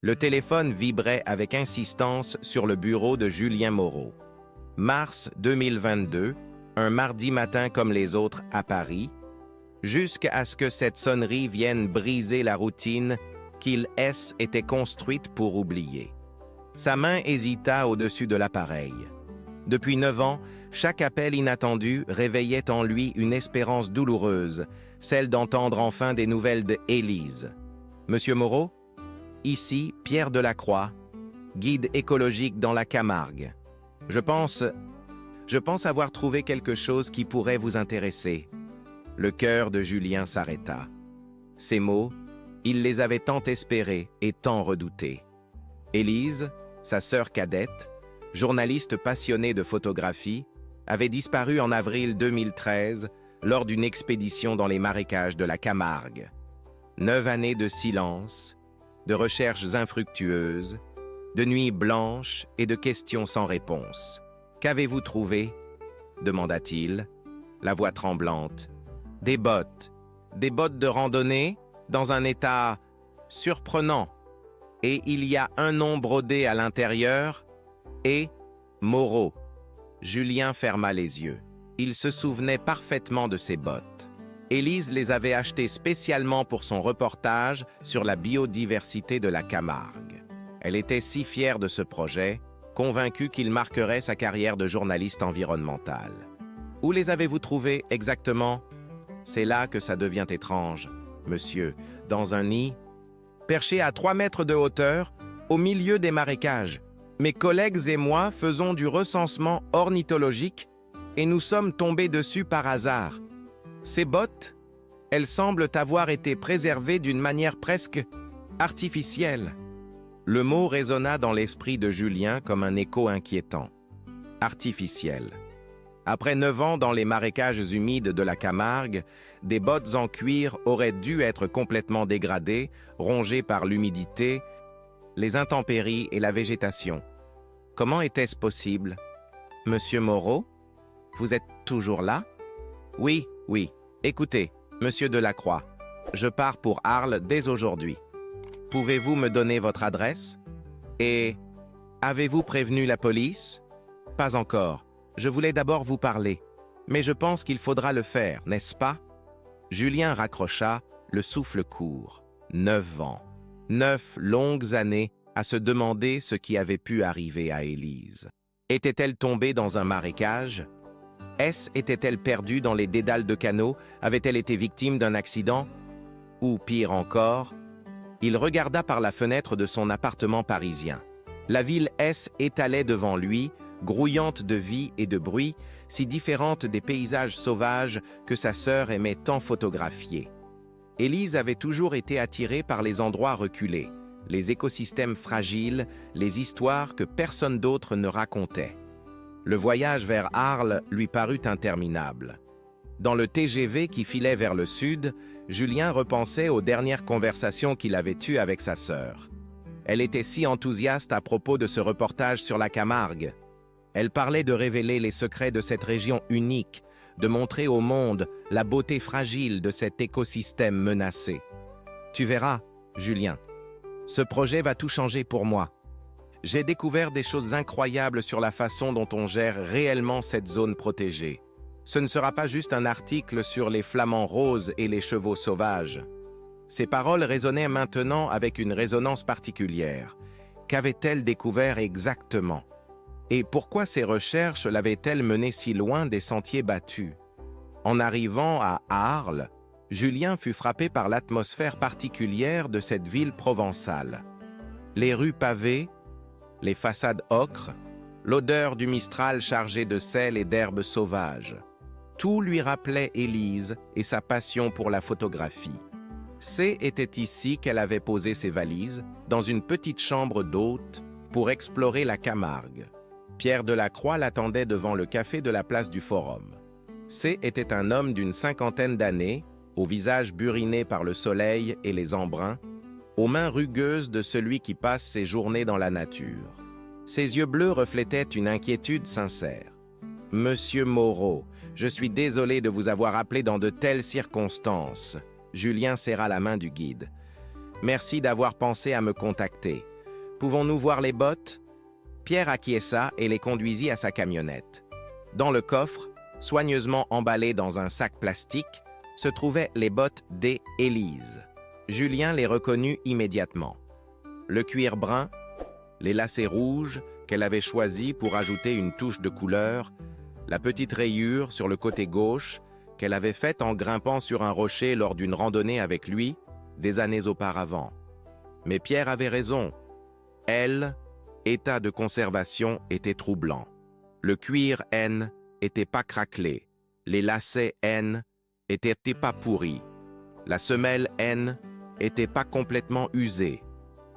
Le téléphone vibrait avec insistance sur le bureau de Julien Moreau. Mars 2022, un mardi matin comme les autres à Paris, jusqu'à ce que cette sonnerie vienne briser la routine qu'il était construite pour oublier. Sa main hésita au-dessus de l'appareil. Depuis 9 ans, chaque appel inattendu réveillait en lui une espérance douloureuse, celle d'entendre enfin des nouvelles de Élise. « Monsieur Moreau, ici Pierre Delacroix, guide écologique dans la Camargue. Je pense avoir trouvé quelque chose qui pourrait vous intéresser. » Le cœur de Julien s'arrêta. Ces mots, il les avait tant espérés et tant redoutés. Élise, sa sœur cadette, journaliste passionnée de photographie, avait disparu en avril 2013 lors d'une expédition dans les marécages de la Camargue. 9 années de silence, de recherches infructueuses, de nuits blanches et de questions sans réponse. « Qu'avez-vous trouvé ?» demanda-t-il, la voix tremblante. « Des bottes de randonnée, dans un état surprenant. Et il y a un nom brodé à l'intérieur, et Moreau. » Julien ferma les yeux. Il se souvenait parfaitement de ces bottes. Élise les avait achetées spécialement pour son reportage sur la biodiversité de la Camargue. Elle était si fière de ce projet, convaincue qu'il marquerait sa carrière de journaliste environnementale. « Où les avez-vous trouvées exactement ?» « C'est là que ça devient étrange, monsieur, dans un nid, perché à 3 mètres de hauteur, au milieu des marécages. Mes collègues et moi faisons du recensement ornithologique et nous sommes tombés dessus par hasard. Ces bottes, elles semblent avoir été préservées d'une manière presque artificielle. » Le mot résonna dans l'esprit de Julien comme un écho inquiétant. Artificiel. Après 9 ans dans les marécages humides de la Camargue, des bottes en cuir auraient dû être complètement dégradées, rongées par l'humidité, les intempéries et la végétation. Comment était-ce possible? « Monsieur Moreau, vous êtes toujours là? »« Oui. Écoutez, monsieur Delacroix, je pars pour Arles dès aujourd'hui. Pouvez-vous me donner votre adresse? Et avez-vous prévenu la police? » « Pas encore. Je voulais d'abord vous parler. Mais je pense qu'il faudra le faire, n'est-ce pas? » Julien raccrocha, le souffle court. 9 ans. 9 longues années à se demander ce qui avait pu arriver à Élise. Était-elle tombée dans un marécage? Était-elle perdue dans les dédales de canaux? Avait-elle été victime d'un accident? Ou pire encore, il regarda par la fenêtre de son appartement parisien. La ville étalait devant lui, grouillante de vie et de bruit, si différente des paysages sauvages que sa sœur aimait tant photographier. Élise avait toujours été attirée par les endroits reculés, les écosystèmes fragiles, les histoires que personne d'autre ne racontait. Le voyage vers Arles lui parut interminable. Dans le TGV qui filait vers le sud, Julien repensait aux dernières conversations qu'il avait eues avec sa sœur. Elle était si enthousiaste à propos de ce reportage sur la Camargue. Elle parlait de révéler les secrets de cette région unique, de montrer au monde la beauté fragile de cet écosystème menacé. « Tu verras, Julien, ce projet va tout changer pour moi. J'ai découvert des choses incroyables sur la façon dont on gère réellement cette zone protégée. Ce ne sera pas juste un article sur les flamants roses et les chevaux sauvages. » Ces paroles résonnaient maintenant avec une résonance particulière. Qu'avait-elle découvert exactement? Et pourquoi ces recherches l'avaient-elles menée si loin des sentiers battus? En arrivant à Arles, Julien fut frappé par l'atmosphère particulière de cette ville provençale. Les rues pavées, les façades ocre, l'odeur du Mistral chargé de sel et d'herbes sauvages. Tout lui rappelait Élise et sa passion pour la photographie. Était ici qu'elle avait posé ses valises, dans une petite chambre d'hôte, pour explorer la Camargue. Pierre Delacroix l'attendait devant le café de la place du Forum. Était un homme d'une 50aine d'années, au visage buriné par le soleil et les embruns, aux mains rugueuses de celui qui passe ses journées dans la nature. Ses yeux bleus reflétaient une inquiétude sincère. « Monsieur Moreau, je suis désolé de vous avoir appelé dans de telles circonstances. » Julien serra la main du guide. « Merci d'avoir pensé à me contacter. Pouvons-nous voir les bottes? Pierre acquiesça et les conduisit à sa camionnette. Dans le coffre, soigneusement emballées dans un sac plastique, se trouvaient les bottes d'Élise. Julien les reconnut immédiatement. Le cuir brun, les lacets rouges qu'elle avait choisis pour ajouter une touche de couleur, la petite rayure sur le côté gauche qu'elle avait faite en grimpant sur un rocher lors d'une randonnée avec lui des années auparavant. Mais Pierre avait raison. Elle, état de conservation était troublant. Le cuir N était pas craquelé, les lacets N étaient pas pourris, la semelle N était pas complètement usée,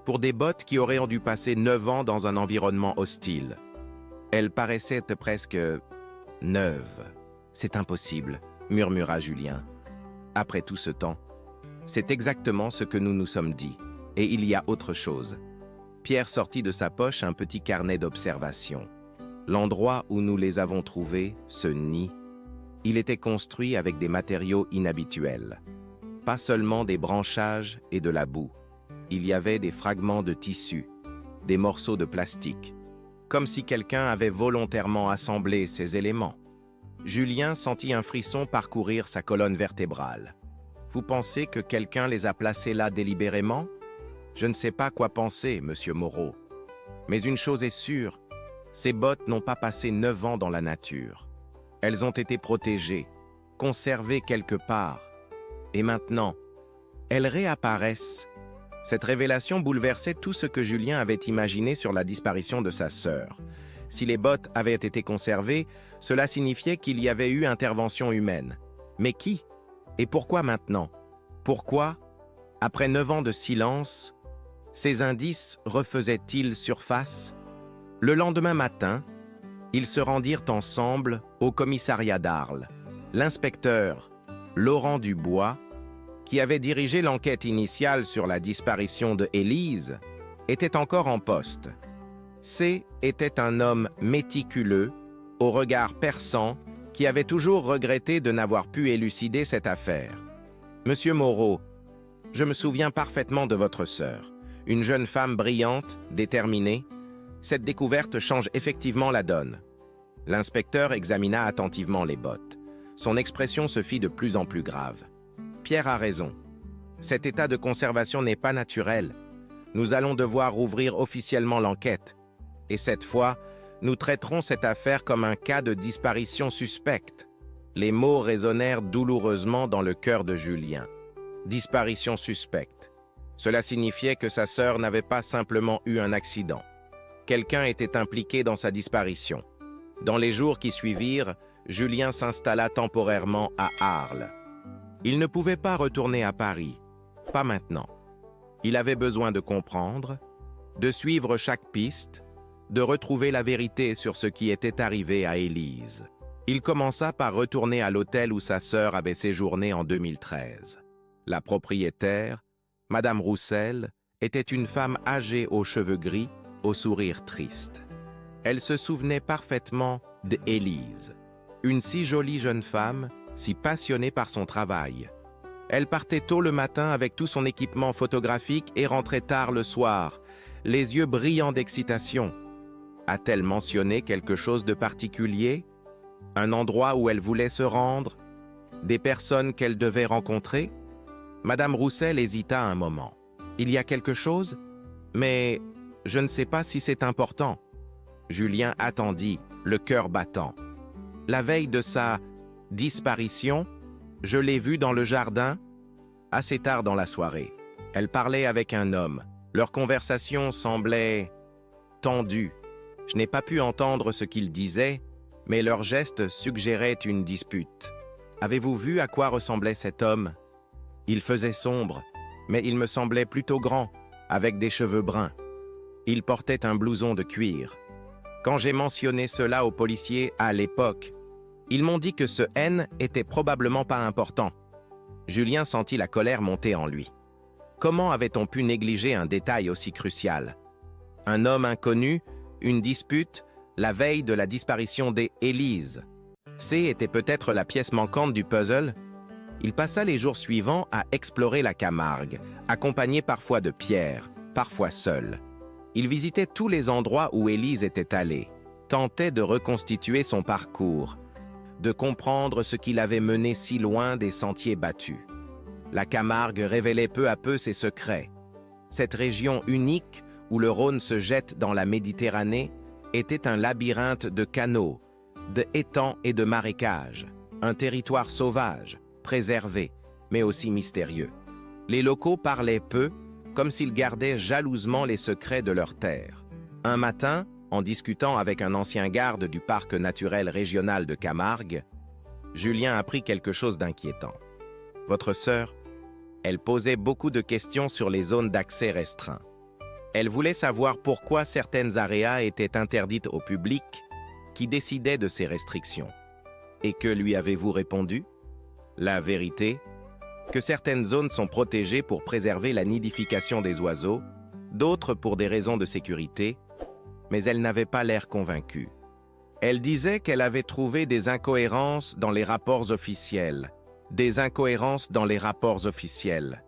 pour des bottes qui auraient dû passer 9 ans dans un environnement hostile. Elles paraissaient presque neuves. C'est impossible, murmura Julien. Après tout ce temps, c'est exactement ce que nous nous sommes dit, et il y a autre chose. Pierre sortit de sa poche un petit carnet d'observation. L'endroit où nous les avons trouvés, ce nid, il était construit avec des matériaux inhabituels. Pas seulement des branchages et de la boue. Il y avait des fragments de tissu, des morceaux de plastique, comme si quelqu'un avait volontairement assemblé ces éléments. Julien sentit un frisson parcourir sa colonne vertébrale. Vous pensez que quelqu'un les a placés là délibérément? Je ne sais pas quoi penser, monsieur Moreau. Mais une chose est sûre, ces bottes n'ont pas passé 9 ans dans la nature. Elles ont été protégées, conservées quelque part. Et maintenant, elles réapparaissent. Cette révélation bouleversait tout ce que Julien avait imaginé sur la disparition de sa sœur. Si les bottes avaient été conservées, cela signifiait qu'il y avait eu intervention humaine. Mais qui? Et pourquoi maintenant? Pourquoi, après 9 ans de silence, ces indices refaisaient-ils surface? Le lendemain matin, ils se rendirent ensemble au commissariat d'Arles. L'inspecteur, Laurent Dubois, qui avait dirigé l'enquête initiale sur la disparition de Élise, était encore en poste. C était un homme méticuleux, au regard perçant, qui avait toujours regretté de n'avoir pu élucider cette affaire. « Monsieur Moreau, je me souviens parfaitement de votre sœur. Une jeune femme brillante, déterminée. Cette découverte change effectivement la donne. » L'inspecteur examina attentivement les bottes. Son expression se fit de plus en plus grave. « Pierre a raison. Cet état de conservation n'est pas naturel. Nous allons devoir rouvrir officiellement l'enquête. Et cette fois, nous traiterons cette affaire comme un cas de disparition suspecte. » Les mots résonnèrent douloureusement dans le cœur de Julien. Disparition suspecte. Cela signifiait que sa sœur n'avait pas simplement eu un accident. Quelqu'un était impliqué dans sa disparition. Dans les jours qui suivirent, Julien s'installa temporairement à Arles. Il ne pouvait pas retourner à Paris, pas maintenant. Il avait besoin de comprendre, de suivre chaque piste, de retrouver la vérité sur ce qui était arrivé à Élise. Il commença par retourner à l'hôtel où sa sœur avait séjourné en 2013. La propriétaire, Madame Roussel, était une femme âgée aux cheveux gris, au sourire triste. Elle se souvenait parfaitement d'Élise, une si jolie jeune femme, si passionnée par son travail. Elle partait tôt le matin avec tout son équipement photographique et rentrait tard le soir, les yeux brillants d'excitation. A-t-elle mentionné quelque chose de particulier? Un endroit où elle voulait se rendre? Des personnes qu'elle devait rencontrer? Madame Roussel hésita un moment. Il y a quelque chose? Mais je ne sais pas si c'est important. Julien attendit, le cœur battant. La veille de sa disparition, je l'ai vue dans le jardin, assez tard dans la soirée. Elle parlait avec un homme. Leur conversation semblait tendue. Je n'ai pas pu entendre ce qu'ils disaient, mais leurs gestes suggéraient une dispute. Avez-vous vu à quoi ressemblait cet homme? Il faisait sombre, mais il me semblait plutôt grand, avec des cheveux bruns. Il portait un blouson de cuir. Quand j'ai mentionné cela aux policiers à l'époque, ils m'ont dit que ce N était probablement pas important. Julien sentit la colère monter en lui. Comment avait-on pu négliger un détail aussi crucial? Un homme inconnu, une dispute, la veille de la disparition d'Élise. C était peut-être la pièce manquante du puzzle. Il passa les jours suivants à explorer la Camargue, accompagné parfois de Pierre, parfois seul. Il visitait tous les endroits où Élise était allée, tentait de reconstituer son parcours, de comprendre ce qui l'avait mené si loin des sentiers battus. La Camargue révélait peu à peu ses secrets. Cette région unique où le Rhône se jette dans la Méditerranée était un labyrinthe de canaux, de étangs et de marécages, un territoire sauvage, préservé, mais aussi mystérieux. Les locaux parlaient peu, comme s'ils gardaient jalousement les secrets de leur terre. Un matin, en discutant avec un ancien garde du parc naturel régional de Camargue, Julien apprit quelque chose d'inquiétant. Votre sœur, elle posait beaucoup de questions sur les zones d'accès restreints. Elle voulait savoir pourquoi certaines aréas étaient interdites au public, qui décidait de ces restrictions. Et que lui avez-vous répondu? La vérité, que certaines zones sont protégées pour préserver la nidification des oiseaux, d'autres pour des raisons de sécurité, mais elle n'avait pas l'air convaincue. Elle disait qu'elle avait trouvé des incohérences dans les rapports officiels. Des incohérences dans les rapports officiels.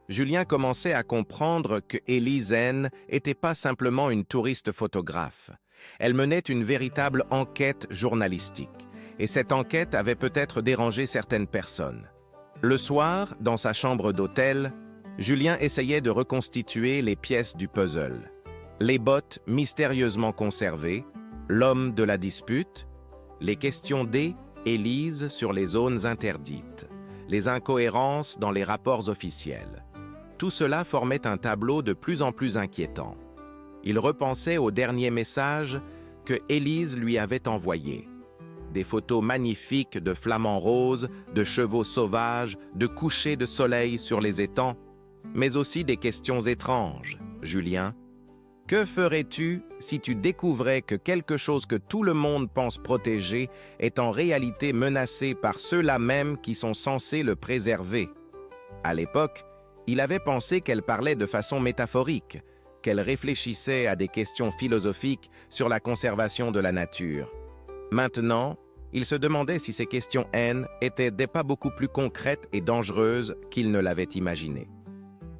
Julien commençait à comprendre que Élise N n'était pas simplement une touriste photographe. Elle menait une véritable enquête journalistique. Et cette enquête avait peut-être dérangé certaines personnes. Le soir, dans sa chambre d'hôtel, Julien essayait de reconstituer les pièces du puzzle. Les bottes mystérieusement conservées, l'homme de la dispute, les questions d'Élise sur les zones interdites, les incohérences dans les rapports officiels. Tout cela formait un tableau de plus en plus inquiétant. Il repensait au dernier message que Élise lui avait envoyé. Des photos magnifiques de flamants roses, de chevaux sauvages, de couchers de soleil sur les étangs, mais aussi des questions étranges. Julien, que ferais-tu si tu découvrais que quelque chose que tout le monde pense protéger est en réalité menacé par ceux-là même qui sont censés le préserver? À l'époque, il avait pensé qu'elle parlait de façon métaphorique, qu'elle réfléchissait à des questions philosophiques sur la conservation de la nature. Maintenant, il se demandait si ces questions N étaient pas beaucoup plus concrètes et dangereuses qu'il ne l'avait imaginé.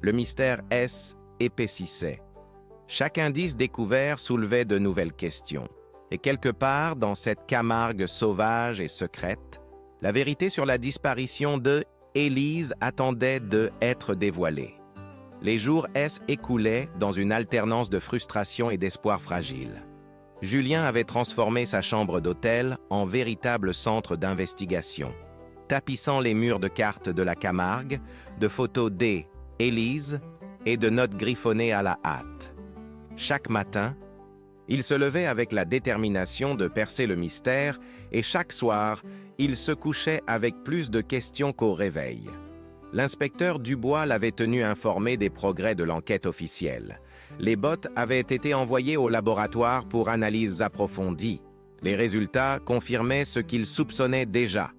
Le mystère S épaississait. Chaque indice découvert soulevait de nouvelles questions. Et quelque part dans cette Camargue sauvage et secrète, la vérité sur la disparition de Élise attendait d'être dévoilée. Les jours écoulaient dans une alternance de frustration et d'espoir fragile. Julien avait transformé sa chambre d'hôtel en véritable centre d'investigation, tapissant les murs de cartes de la Camargue, de photos d'Élise et de notes griffonnées à la hâte. Chaque matin, il se levait avec la détermination de percer le mystère et chaque soir, il se couchait avec plus de questions qu'au réveil. L'inspecteur Dubois l'avait tenu informé des progrès de l'enquête officielle. Les bottes avaient été envoyées au laboratoire pour analyses approfondies. Les résultats confirmaient ce qu'il soupçonnait déjà.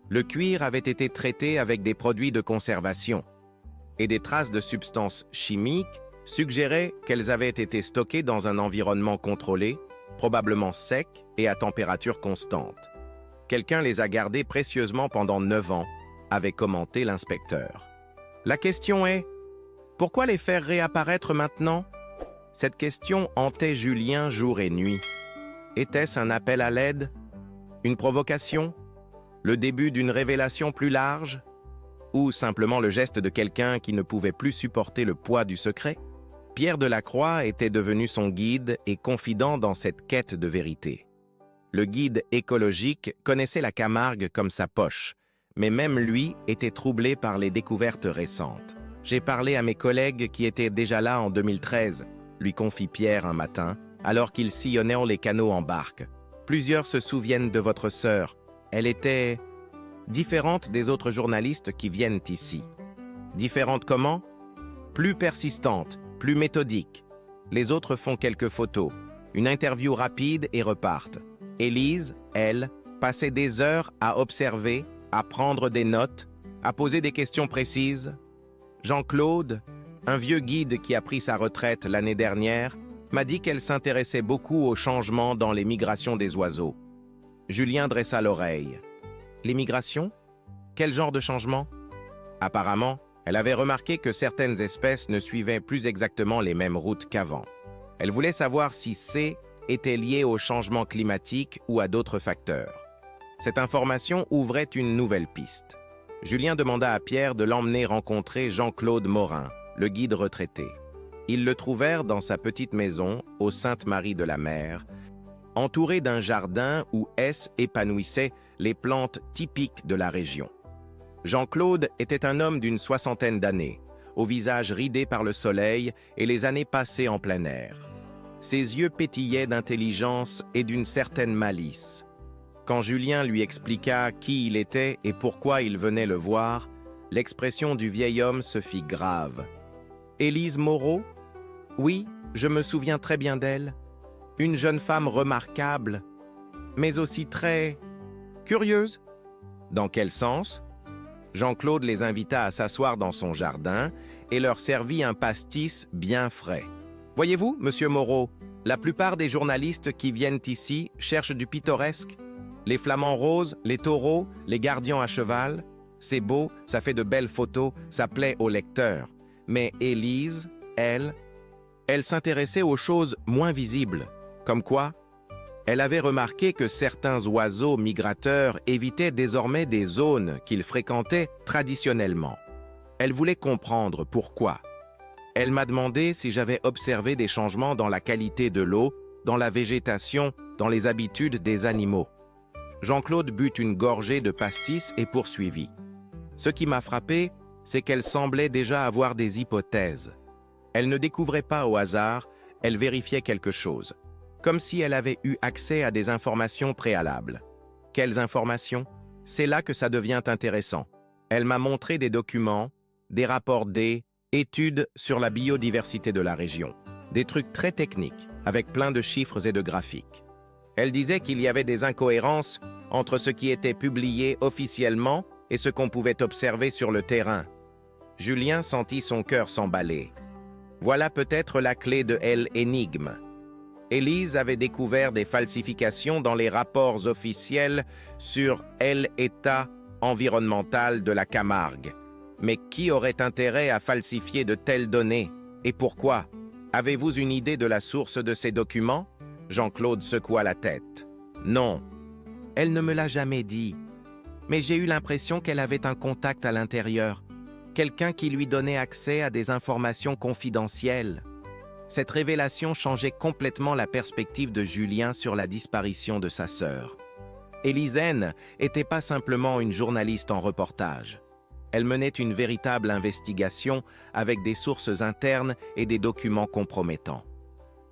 Le cuir avait été traité avec des produits de conservation et des traces de substances chimiques suggéraient qu'elles avaient été stockées dans un environnement contrôlé, probablement sec et à température constante. Quelqu'un les a gardées précieusement pendant 9 ans, avait commenté l'inspecteur. La question est, pourquoi les faire réapparaître maintenant? Cette question hantait Julien jour et nuit. Était-ce un appel à l'aide? Une provocation? Le début d'une révélation plus large? Ou simplement le geste de quelqu'un qui ne pouvait plus supporter le poids du secret? Pierre Delacroix était devenu son guide et confident dans cette quête de vérité. Le guide écologique connaissait la Camargue comme sa poche, mais même lui était troublé par les découvertes récentes. « J'ai parlé à mes collègues qui étaient déjà là en 2013, » lui confie Pierre un matin, alors qu'ils sillonnaient les canaux en barque. « Plusieurs se souviennent de votre sœur. Elle était différente des autres journalistes qui viennent ici. » Différente comment? Plus persistante, plus méthodique. Les autres font quelques photos, une interview rapide et repartent. Élise, elle, passait des heures à observer, à prendre des notes, à poser des questions précises. Jean-Claude, un vieux guide qui a pris sa retraite l'année dernière, m'a dit qu'elle s'intéressait beaucoup aux changements dans les migrations des oiseaux. Julien dressa l'oreille. Les migrations? Quel genre de changement? Apparemment, elle avait remarqué que certaines espèces ne suivaient plus exactement les mêmes routes qu'avant. Elle voulait savoir si C était lié au changement climatique ou à d'autres facteurs. Cette information ouvrait une nouvelle piste. Julien demanda à Pierre de l'emmener rencontrer Jean-Claude Morin, le guide retraité. Ils le trouvèrent dans sa petite maison, au Sainte-Marie-de-la-Mer, entouré d'un jardin où épanouissaient les plantes typiques de la région. Jean-Claude était un homme d'une 60aine d'années, au visage ridé par le soleil et les années passées en plein air. Ses yeux pétillaient d'intelligence et d'une certaine malice. Quand Julien lui expliqua qui il était et pourquoi il venait le voir, l'expression du vieil homme se fit grave. « Élise Moreau ? Oui, je me souviens très bien d'elle. Une jeune femme remarquable, mais aussi très curieuse. » Dans quel sens ? Jean-Claude les invita à s'asseoir dans son jardin et leur servit un pastis bien frais. « Voyez-vous, monsieur Moreau, la plupart des journalistes qui viennent ici cherchent du pittoresque. Les flamants roses, les taureaux, les gardians à cheval. C'est beau, ça fait de belles photos, ça plaît aux lecteurs. Mais Élise, elle s'intéressait aux choses moins visibles. Comme quoi, elle avait remarqué que certains oiseaux migrateurs évitaient désormais des zones qu'ils fréquentaient traditionnellement. Elle voulait comprendre pourquoi. Elle m'a demandé si j'avais observé des changements dans la qualité de l'eau, dans la végétation, dans les habitudes des animaux. Jean-Claude but une gorgée de pastis et poursuivit. Ce qui m'a frappé, c'est qu'elle semblait déjà avoir des hypothèses. Elle ne découvrait pas au hasard, elle vérifiait quelque chose, comme si elle avait eu accès à des informations préalables. Quelles informations ? C'est là que ça devient intéressant. Elle m'a montré des documents, des rapports études sur la biodiversité de la région, des trucs très techniques, avec plein de chiffres et de graphiques. Elle disait qu'il y avait des incohérences entre ce qui était publié officiellement et ce qu'on pouvait observer sur le terrain. Julien sentit son cœur s'emballer. Voilà peut-être la clé de l'énigme. Élise avait découvert des falsifications dans les rapports officiels sur l'état environnemental de la Camargue. Mais qui aurait intérêt à falsifier de telles données? Et pourquoi? Avez-vous une idée de la source de ces documents? Jean-Claude secoua la tête. Non, elle ne me l'a jamais dit. Mais j'ai eu l'impression qu'elle avait un contact à l'intérieur, quelqu'un qui lui donnait accès à des informations confidentielles. Cette révélation changeait complètement la perspective de Julien sur la disparition de sa sœur. Élise n'était pas simplement une journaliste en reportage. Elle menait une véritable investigation avec des sources internes et des documents compromettants.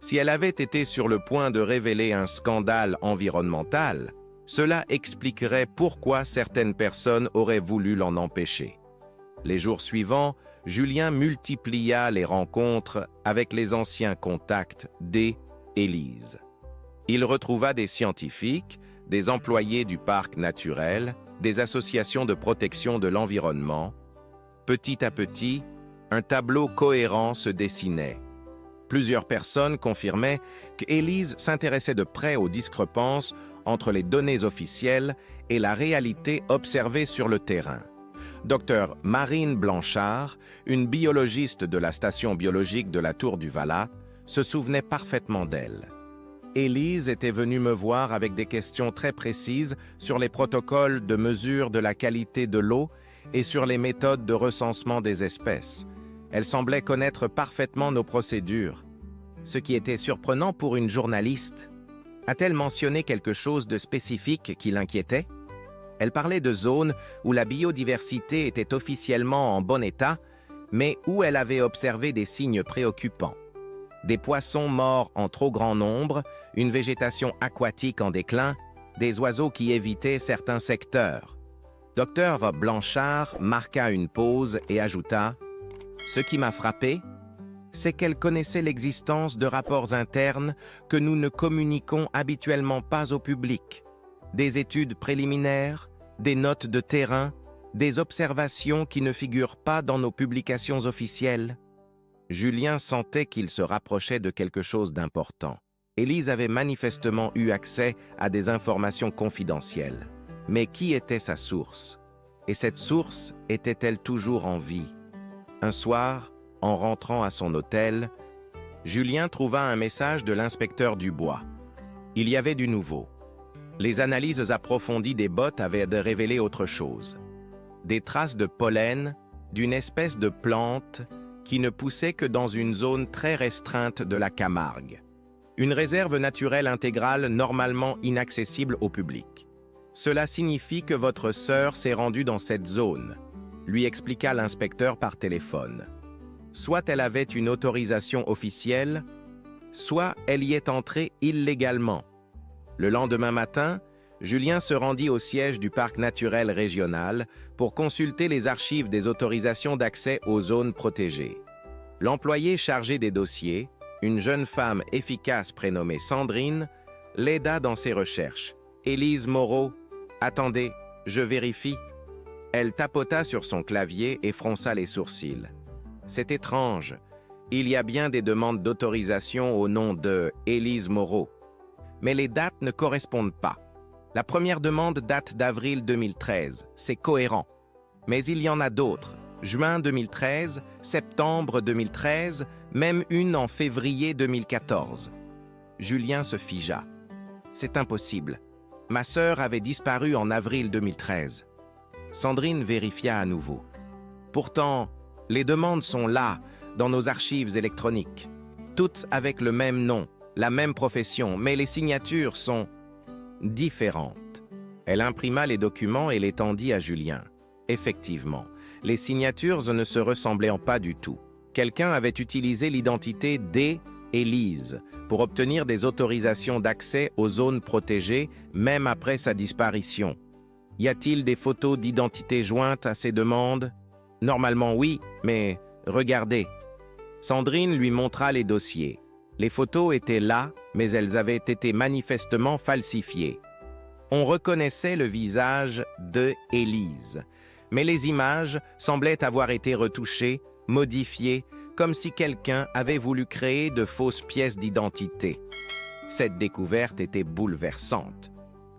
Si elle avait été sur le point de révéler un scandale environnemental, cela expliquerait pourquoi certaines personnes auraient voulu l'en empêcher. Les jours suivants, Julien multiplia les rencontres avec les anciens contacts d'Élise. Il retrouva des scientifiques, des employés du parc naturel, des associations de protection de l'environnement. Petit à petit, un tableau cohérent se dessinait. Plusieurs personnes confirmaient qu'Élise s'intéressait de près aux discrepances entre les données officielles et la réalité observée sur le terrain. Dr Marine Blanchard, une biologiste de la station biologique de la Tour du Valat, se souvenait parfaitement d'elle. Élise était venue me voir avec des questions très précises sur les protocoles de mesure de la qualité de l'eau et sur les méthodes de recensement des espèces. Elle semblait connaître parfaitement nos procédures, ce qui était surprenant pour une journaliste. A-t-elle mentionné quelque chose de spécifique qui l'inquiétait? Elle parlait de zones où la biodiversité était officiellement en bon état, mais où elle avait observé des signes préoccupants. Des poissons morts en trop grand nombre, une végétation aquatique en déclin, des oiseaux qui évitaient certains secteurs. Dr Blanchard marqua une pause et ajouta « Ce qui m'a frappé, c'est qu'elle connaissait l'existence de rapports internes que nous ne communiquons habituellement pas au public. Des études préliminaires, des notes de terrain, des observations qui ne figurent pas dans nos publications officielles. » Julien sentait qu'il se rapprochait de quelque chose d'important. Élise avait manifestement eu accès à des informations confidentielles. Mais qui était sa source? Et cette source était-elle toujours en vie? Un soir, en rentrant à son hôtel, Julien trouva un message de l'inspecteur Dubois. Il y avait du nouveau. Les analyses approfondies des bottes avaient révélé autre chose. Des traces de pollen d'une espèce de plante qui ne poussait que dans une zone très restreinte de la Camargue. Une réserve naturelle intégrale normalement inaccessible au public. Cela signifie que votre sœur s'est rendue dans cette zone, lui expliqua l'inspecteur par téléphone. Soit elle avait une autorisation officielle, soit elle y est entrée illégalement. Le lendemain matin, Julien se rendit au siège du parc naturel régional pour consulter les archives des autorisations d'accès aux zones protégées. L'employé chargé des dossiers, une jeune femme efficace prénommée Sandrine, l'aida dans ses recherches. « Élise Moreau, attendez, je vérifie. » Elle tapota sur son clavier et fronça les sourcils. « C'est étrange. Il y a bien des demandes d'autorisation au nom de Élise Moreau. Mais les dates ne correspondent pas. La première demande date d'avril 2013, c'est cohérent. Mais il y en a d'autres. Juin 2013, septembre 2013, même une en février 2014. » Julien se figea. « C'est impossible. Ma sœur avait disparu en avril 2013. » Sandrine vérifia à nouveau. « Pourtant, les demandes sont là, dans nos archives électroniques. Toutes avec le même nom, la même profession, mais les signatures sont différentes. » Elle imprima les documents et les tendit à Julien. Effectivement, les signatures ne se ressemblaient pas du tout. Quelqu'un avait utilisé l'identité d'Élise pour obtenir des autorisations d'accès aux zones protégées, même après sa disparition. Y a-t-il des photos d'identité jointes à ces demandes? Normalement oui, mais regardez. Sandrine lui montra les dossiers. Les photos étaient là, mais elles avaient été manifestement falsifiées. On reconnaissait le visage d'Élise, mais les images semblaient avoir été retouchées, modifiées, comme si quelqu'un avait voulu créer de fausses pièces d'identité. Cette découverte était bouleversante.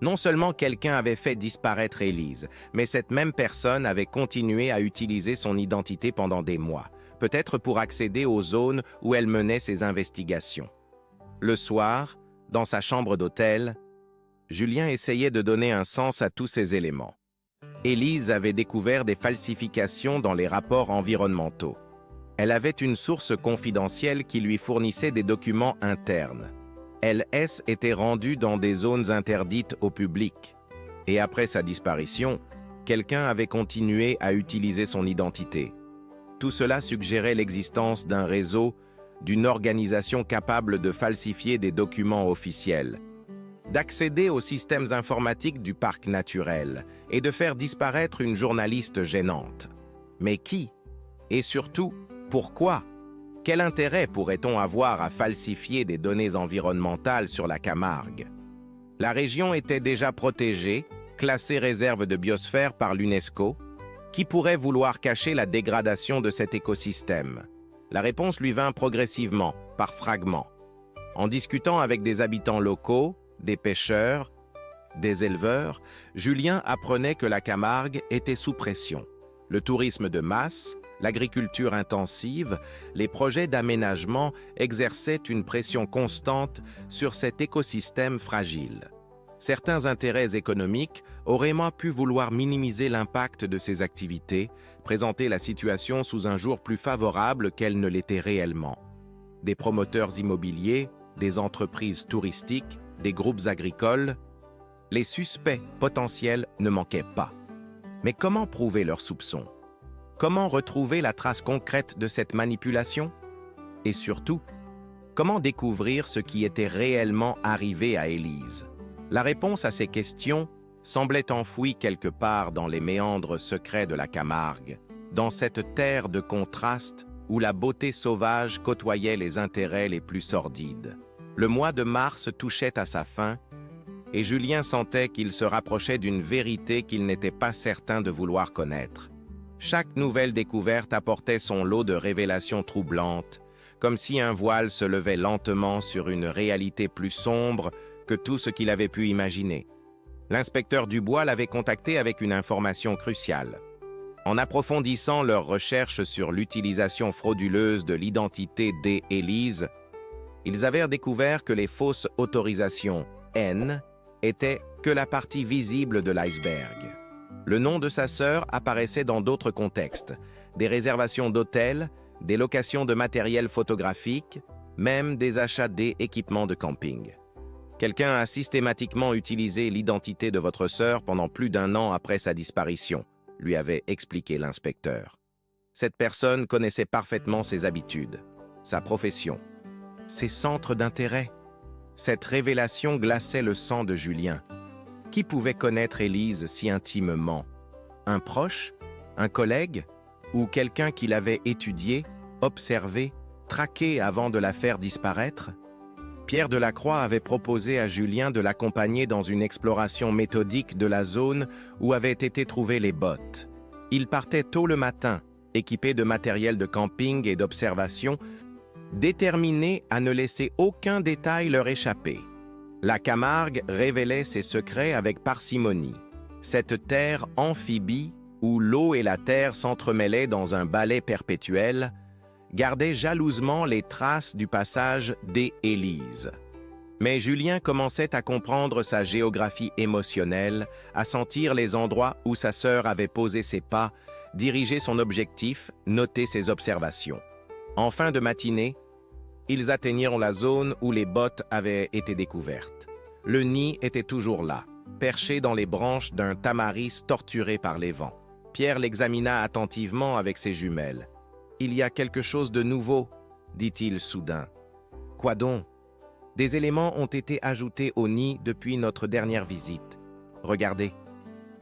Non seulement quelqu'un avait fait disparaître Élise, mais cette même personne avait continué à utiliser son identité pendant des mois, peut-être pour accéder aux zones où elle menait ses investigations. Le soir, dans sa chambre d'hôtel, Julien essayait de donner un sens à tous ces éléments. Élise avait découvert des falsifications dans les rapports environnementaux. Elle avait une source confidentielle qui lui fournissait des documents internes. LS était rendue dans des zones interdites au public. Et après sa disparition, quelqu'un avait continué à utiliser son identité. Tout cela suggérait l'existence d'un réseau, d'une organisation capable de falsifier des documents officiels, d'accéder aux systèmes informatiques du parc naturel et de faire disparaître une journaliste gênante. Mais qui? Et surtout, pourquoi? Quel intérêt pourrait-on avoir à falsifier des données environnementales sur la Camargue? La région était déjà protégée, classée réserve de biosphère par l'UNESCO. Qui pourrait vouloir cacher la dégradation de cet écosystème? La réponse lui vint progressivement, par fragments. En discutant avec des habitants locaux, des pêcheurs, des éleveurs, Julien apprenait que la Camargue était sous pression. Le tourisme de masse, l'agriculture intensive, les projets d'aménagement exerçaient une pression constante sur cet écosystème fragile. Certains intérêts économiques auraient pu vouloir minimiser l'impact de ces activités, présenter la situation sous un jour plus favorable qu'elle ne l'était réellement. Des promoteurs immobiliers, des entreprises touristiques, des groupes agricoles, les suspects potentiels ne manquaient pas. Mais comment prouver leurs soupçons? Comment retrouver la trace concrète de cette manipulation? Et surtout, comment découvrir ce qui était réellement arrivé à Élise? La réponse à ces questions semblait enfouie quelque part dans les méandres secrets de la Camargue, dans cette terre de contraste où la beauté sauvage côtoyait les intérêts les plus sordides. Le mois de mars touchait à sa fin, et Julien sentait qu'il se rapprochait d'une vérité qu'il n'était pas certain de vouloir connaître. Chaque nouvelle découverte apportait son lot de révélations troublantes, comme si un voile se levait lentement sur une réalité plus sombre que tout ce qu'il avait pu imaginer. L'inspecteur Dubois l'avait contacté avec une information cruciale. En approfondissant leurs recherches sur l'utilisation frauduleuse de l'identité d'Élise, Ils avaient découvert que les fausses autorisations N étaient que la partie visible de l'iceberg. Le nom de sa sœur apparaissait dans d'autres contextes, des réservations d'hôtels, des locations de matériel photographique, même des achats d'équipements de camping. Quelqu'un a systématiquement utilisé l'identité de votre sœur pendant plus d'1 an après sa disparition, lui avait expliqué l'inspecteur. Cette personne connaissait parfaitement ses habitudes, sa profession, ses centres d'intérêt. Cette révélation glaçait le sang de Julien. Qui pouvait connaître Élise si intimement? Un proche? Un collègue? Ou quelqu'un qui l'avait étudié, observé, traqué avant de la faire disparaître? Pierre Delacroix avait proposé à Julien de l'accompagner dans une exploration méthodique de la zone où avaient été trouvées les bottes. Il partait tôt le matin, équipé de matériel de camping et d'observation, déterminé à ne laisser aucun détail leur échapper. La Camargue révélait ses secrets avec parcimonie. Cette terre amphibie, où l'eau et la terre s'entremêlaient dans un balai perpétuel, gardait jalousement les traces du passage des Élise. Mais Julien commençait à comprendre sa géographie émotionnelle, à sentir les endroits où sa sœur avait posé ses pas, diriger son objectif, noter ses observations. En fin de matinée, ils atteignirent la zone où les bottes avaient été découvertes. Le nid était toujours là, perché dans les branches d'un tamaris torturé par les vents. Pierre l'examina attentivement avec ses jumelles. « Il y a quelque chose de nouveau, » dit-il soudain. « Quoi donc ? Des éléments ont été ajoutés au nid depuis notre dernière visite. Regardez. »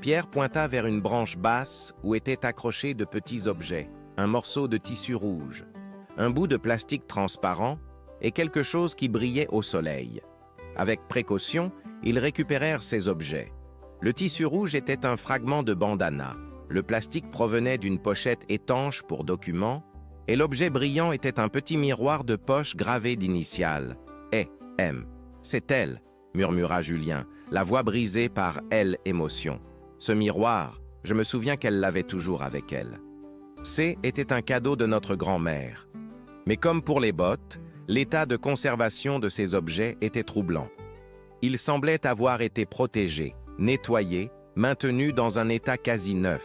Pierre pointa vers une branche basse où étaient accrochés de petits objets, un morceau de tissu rouge, un bout de plastique transparent et quelque chose qui brillait au soleil. Avec précaution, ils récupérèrent ces objets. Le tissu rouge était un fragment de bandana, le plastique provenait d'une pochette étanche pour documents, et l'objet brillant était un petit miroir de poche gravé d'initiales. « E.M. C'est elle », murmura Julien, la voix brisée par « elle » émotion. Ce miroir, je me souviens qu'elle l'avait toujours avec elle. C était un cadeau de notre grand-mère. Mais comme pour les bottes, l'état de conservation de ces objets était troublant. Ils semblaient avoir été protégés, nettoyés, maintenus dans un état quasi neuf.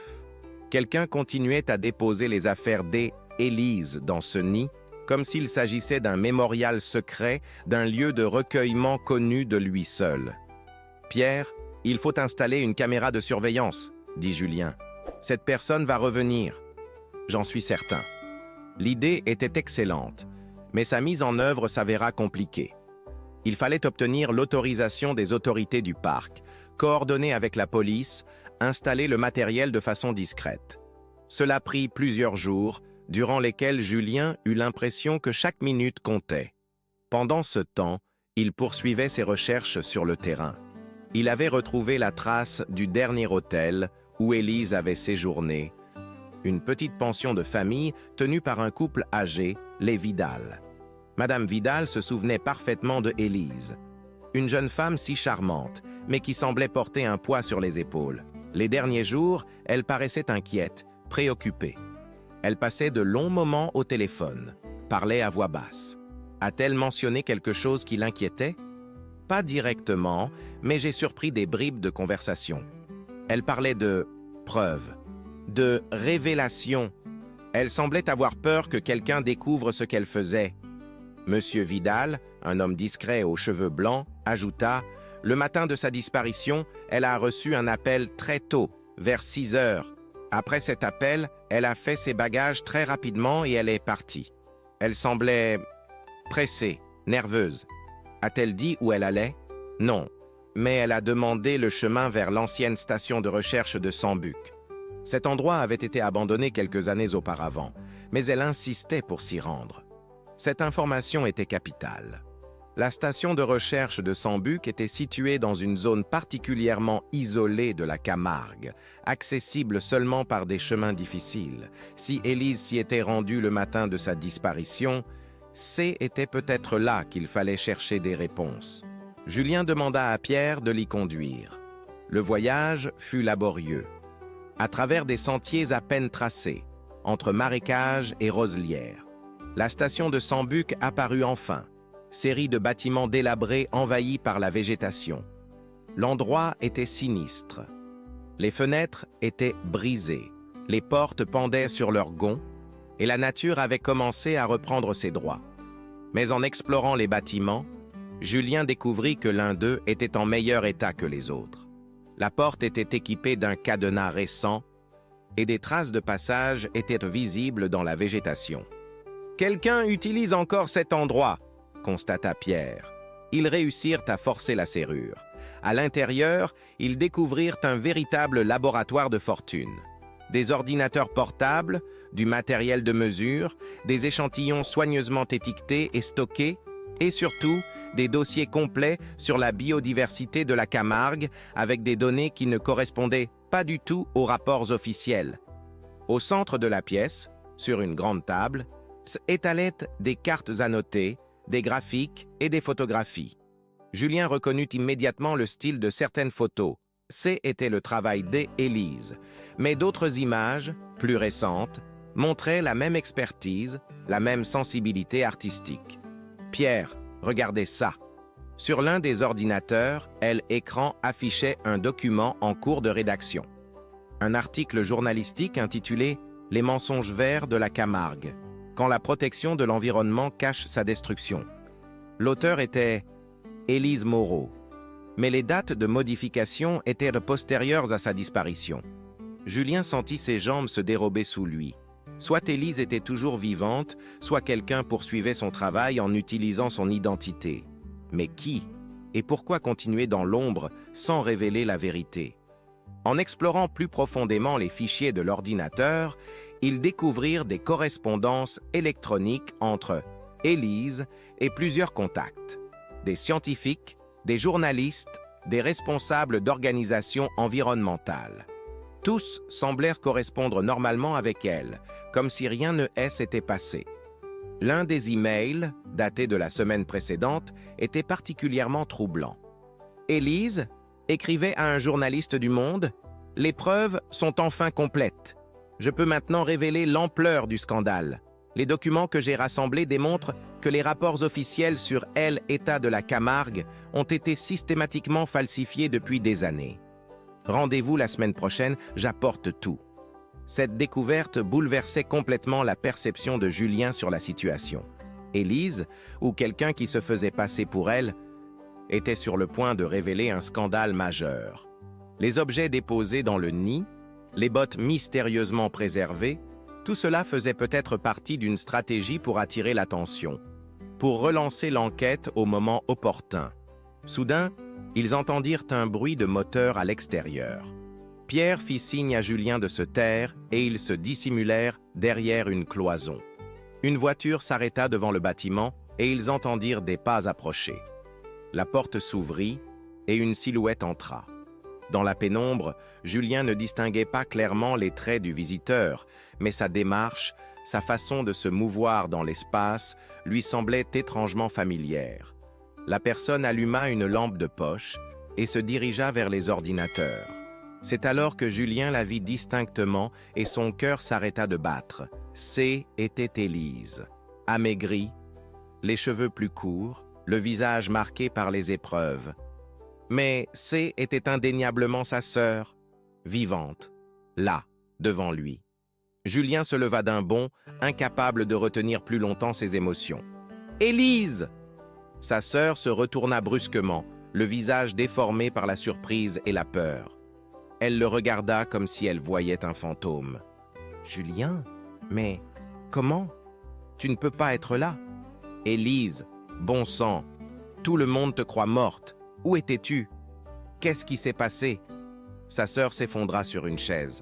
Quelqu'un continuait à déposer les affaires d'Élise dans ce nid, comme s'il s'agissait d'un mémorial secret, d'un lieu de recueillement connu de lui seul. « Pierre, il faut installer une caméra de surveillance, » dit Julien. « Cette personne va revenir. J'en suis certain. » L'idée était excellente, mais sa mise en œuvre s'avéra compliquée. Il fallait obtenir l'autorisation des autorités du parc, coordonner avec la police, installer le matériel de façon discrète. Cela prit plusieurs jours, durant lesquels Julien eut l'impression que chaque minute comptait. Pendant ce temps, il poursuivait ses recherches sur le terrain. Il avait retrouvé la trace du dernier hôtel où Élise avait séjourné, une petite pension de famille tenue par un couple âgé, les Vidal. Madame Vidal se souvenait parfaitement de Élise, une jeune femme si charmante, mais qui semblait porter un poids sur les épaules. Les derniers jours, elle paraissait inquiète, préoccupée. Elle passait de longs moments au téléphone, parlait à voix basse. A-t-elle mentionné quelque chose qui l'inquiétait? Pas directement, mais j'ai surpris des bribes de conversation. Elle parlait de preuves, de révélations. Elle semblait avoir peur que quelqu'un découvre ce qu'elle faisait. Monsieur Vidal, un homme discret aux cheveux blancs, ajouta « Le matin de sa disparition, elle a reçu un appel très tôt, vers 6 heures. Après cet appel, elle a fait ses bagages très rapidement et elle est partie. Elle semblait pressée, nerveuse. A-t-elle dit où elle allait? Non, mais elle a demandé le chemin vers l'ancienne station de recherche de Sambuc. Cet endroit avait été abandonné quelques années auparavant, mais elle insistait pour s'y rendre. Cette information était capitale. La station de recherche de Sambuc était située dans une zone particulièrement isolée de la Camargue, accessible seulement par des chemins difficiles. Si Élise s'y était rendue le matin de sa disparition, c'était peut-être là qu'il fallait chercher des réponses. Julien demanda à Pierre de l'y conduire. Le voyage fut laborieux. À travers des sentiers à peine tracés, entre marécages et roselières. La station de Sambuc apparut enfin. série de bâtiments délabrés envahis par la végétation. L'endroit était sinistre. Les fenêtres étaient brisées, les portes pendaient sur leurs gonds, et la nature avait commencé à reprendre ses droits. Mais en explorant les bâtiments, Julien découvrit que l'un d'eux était en meilleur état que les autres. La porte était équipée d'un cadenas récent et des traces de passage étaient visibles dans la végétation. « Quelqu'un utilise encore cet endroit », constata Pierre. Ils réussirent à forcer la serrure. À l'intérieur, ils découvrirent un véritable laboratoire de fortune. Des ordinateurs portables, du matériel de mesure, des échantillons soigneusement étiquetés et stockés, et surtout, des dossiers complets sur la biodiversité de la Camargue avec des données qui ne correspondaient pas du tout aux rapports officiels. Au centre de la pièce, sur une grande table, s'étalaient des cartes annotées, des graphiques et des photographies. Julien reconnut immédiatement le style de certaines photos. C'était le travail d'Élise, mais d'autres images, plus récentes, montraient la même expertise, la même sensibilité artistique. Pierre, regardez ça. Sur l'un des ordinateurs, l'écran affichait un document en cours de rédaction. Un article journalistique intitulé « Les mensonges verts de la Camargue », quand la protection de l'environnement cache sa destruction. L'auteur était Élise Moreau, mais les dates de modification étaient postérieures à sa disparition. Julien sentit ses jambes se dérober sous lui. Soit Élise était toujours vivante, soit quelqu'un poursuivait son travail en utilisant son identité. Mais qui? Et pourquoi continuer dans l'ombre sans révéler la vérité? En explorant plus profondément les fichiers de l'ordinateur, ils découvrirent des correspondances électroniques entre Élise et plusieurs contacts. Des scientifiques, des journalistes, des responsables d'organisations environnementales. Tous semblèrent correspondre normalement avec elle, comme si rien ne s'était passé. L'un des emails, daté de la semaine précédente, était particulièrement troublant. Élise écrivait à un journaliste du Monde « Les preuves sont enfin complètes. Je peux maintenant révéler l'ampleur du scandale. Les documents que j'ai rassemblés démontrent que les rapports officiels sur l'état de la Camargue ont été systématiquement falsifiés depuis des années. Rendez-vous la semaine prochaine, j'apporte tout. » Cette découverte bouleversait complètement la perception de Julien sur la situation. Élise, ou quelqu'un qui se faisait passer pour elle, était sur le point de révéler un scandale majeur. Les objets déposés dans le nid, les bottes mystérieusement préservées, tout cela faisait peut-être partie d'une stratégie pour attirer l'attention, pour relancer l'enquête au moment opportun. Soudain, ils entendirent un bruit de moteur à l'extérieur. Pierre fit signe à Julien de se taire et ils se dissimulèrent derrière une cloison. Une voiture s'arrêta devant le bâtiment et ils entendirent des pas approcher. La porte s'ouvrit et une silhouette entra. Dans la pénombre, Julien ne distinguait pas clairement les traits du visiteur, mais sa démarche, sa façon de se mouvoir dans l'espace lui semblait étrangement familière. La personne alluma une lampe de poche et se dirigea vers les ordinateurs. C'est alors que Julien la vit distinctement et son cœur s'arrêta de battre. C'était Élise, amaigrie, les cheveux plus courts, le visage marqué par les épreuves. Mais était indéniablement sa sœur, vivante, là, devant lui. Julien se leva d'un bond, incapable de retenir plus longtemps ses émotions. « Élise !» Sa sœur se retourna brusquement, le visage déformé par la surprise et la peur. Elle le regarda comme si elle voyait un fantôme. « Julien, mais comment? Tu ne peux pas être là. »« Élise, bon sang, tout le monde te croit morte. Où étais-tu? Qu'est-ce qui s'est passé ?» Sa sœur s'effondra sur une chaise,